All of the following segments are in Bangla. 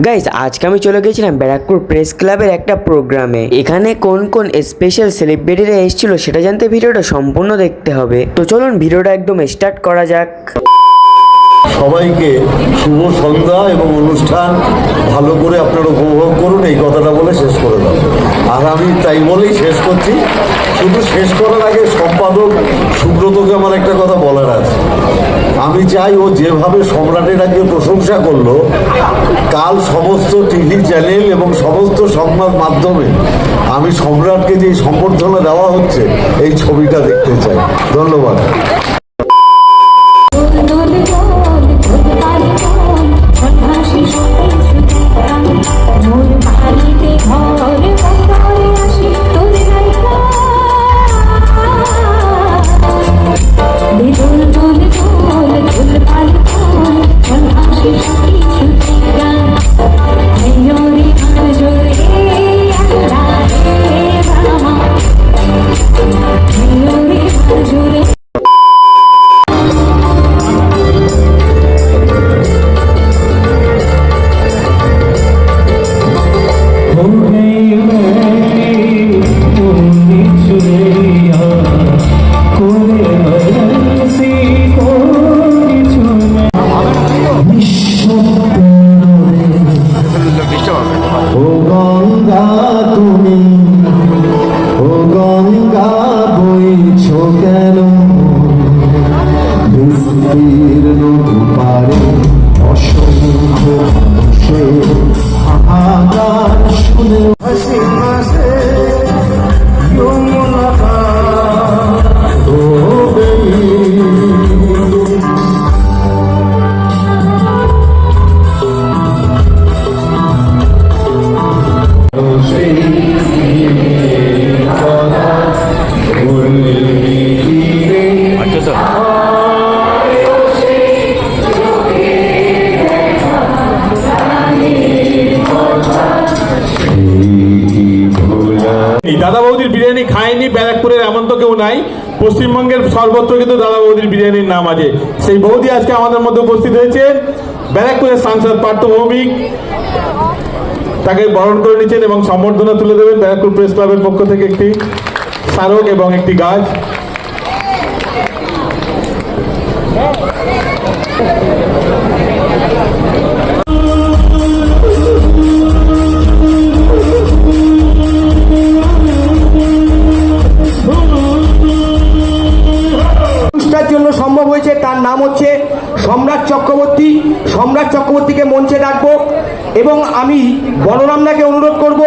গাইস আজকে আমি চলে গেছিলাম ব্যারাকপুর প্রেস ক্লাবের একটা প্রোগ্রামে। এখানে কোন কোন স্পেশাল সেলিব্রিটিরা এসেছিল সেটা জানতে ভিডিওটা সম্পূর্ণ দেখতে হবে। তো চলুন ভিডিওটা একদম স্টার্ট করা যাক। সবাইকে শুভ সন্ধ্যা এবং অনুষ্ঠান ভালো করে আপনারা উপভোগ করুন, এই কথাটা বলে শেষ করে দাও। আর আমি তাই বলেই শেষ করছি। শুধু শেষ করার আগে সম্পাদক সুব্রতকে আমার একটা কথা বলার আছে। আমি চাই ও যেভাবে সম্রাটের আগে প্রশংসা করলো, কাল সমস্ত টিভি চ্যানেল এবং সমস্ত সংবাদ মাধ্যমে আমি সম্রাটকে যে সম্বর্ধনা দেওয়া হচ্ছে এই ছবিটা দেখতে চাই। ধন্যবাদ। দাদা বৌদির বিরিয়ানি খায়নি ব্যারাকপুরের এমন তো কেউ নাই। পশ্চিমবঙ্গের সর্বত্র কিন্তু দাদা বৌদির বিরিয়ানির নাম আছে। সেই বৌদি আজকে আমাদের মধ্যে উপস্থিত হয়েছে। ব্যারাকপুরের সাংসদ পার্থ ভৌমিক তাকে বরণ করে নিচ্ছেন এবং সম্বর্ধনা তুলে দেবেন ব্যারাকপুর প্রেস ক্লাবের পক্ষ থেকে একটি স্মারক এবং একটি গাছ। জন্য সম্ভব হয়েছে, তার নাম হচ্ছে সম্রাট চক্রবর্তী। সম্রাট চক্রবর্তীকে মঞ্চে ডাকবো এবং আমি বলরামদাকে অনুরোধ করব,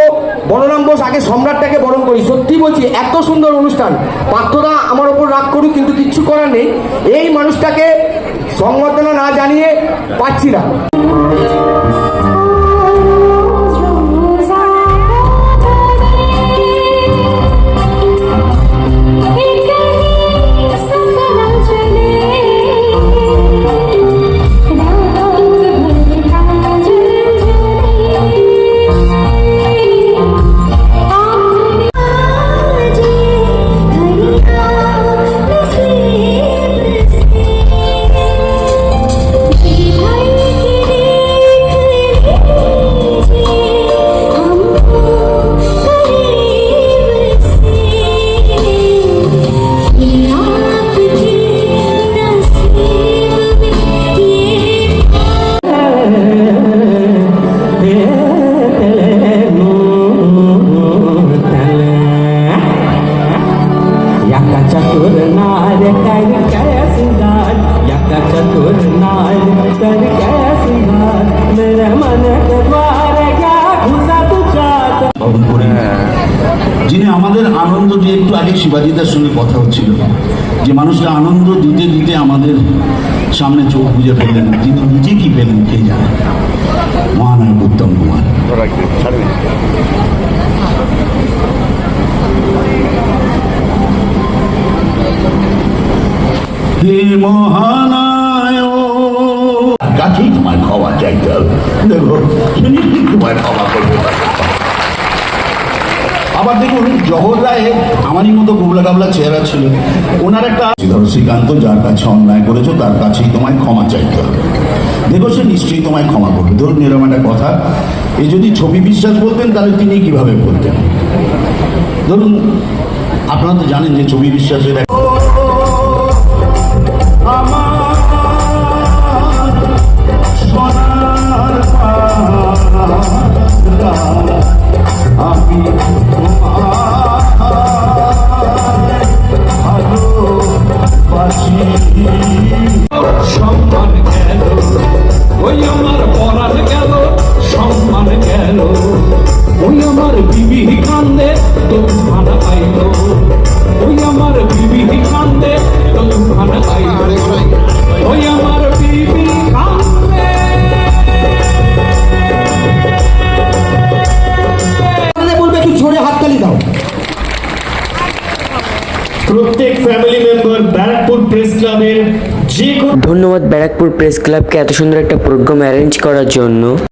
বলরাম বোস আগে সম্রাটটাকে বরণ করি। সত্যি বলছি, এত সুন্দর অনুষ্ঠান। পার্থদা আমার ওপর রাগ করুক, কিন্তু কিচ্ছু করার নেই। এই মানুষটাকে সংবর্ধনা না জানিয়ে পাচ্ছি না। যিনি আমাদের আনন্দ দিয়ে, একটু আগে শিবাজিদার সঙ্গে কথা হচ্ছিল যে মানুষটা আনন্দ দিতে দিতে আমাদের সামনে চোখ বুঝে ফেললেন, কিন্তু নিজে কি পেলেন কে জানে। মহানায়ক উত্তম কুমার। হে মহানায়ক, কাছেই তোমায় ক্ষমা চাইতে হবে। দেখো তোমায় ক্ষমা করবে। আবার দেখুন জহর রায়ের আমারই মতো গুবলা গাবলা চেহারা ছিল, ওনার একটা শ্রীকান্ত, যার কাছে অন্যায় করেছো তার কাছেই তোমায় ক্ষমা চাইতে হবে। দেবশ্রী নিশ্চয়ই তোমায় ক্ষমা করবে। ধরুন এরকম একটা কথা, এ যদি ছবি বিশ্বাস বলতেন তাহলে তিনি কিভাবে বলতেন? ধরুন আপনারা তো জানেন যে ছবি বিশ্বাসের সম্মান গেল, ওই আমার পরাণ গেল, সম্মান গেল, ওই আমার বিবি কান্দে তুফান আইল, ওই আমার বিবি কান্দে তুফান আইল, ওই আমার বিবি কান্দে। বলবে একটু জোরে হাততালি দাও। প্রত্যেক ফ্যামিলি মেম্বার ব্যারাকপুর প্রেস ক্লাবের যে কোনো ধন্যবাদ ব্যারাকপুর প্রেস ক্লাবকে এত সুন্দর একটা প্রোগ্রাম অ্যারেঞ্জ করার জন্য।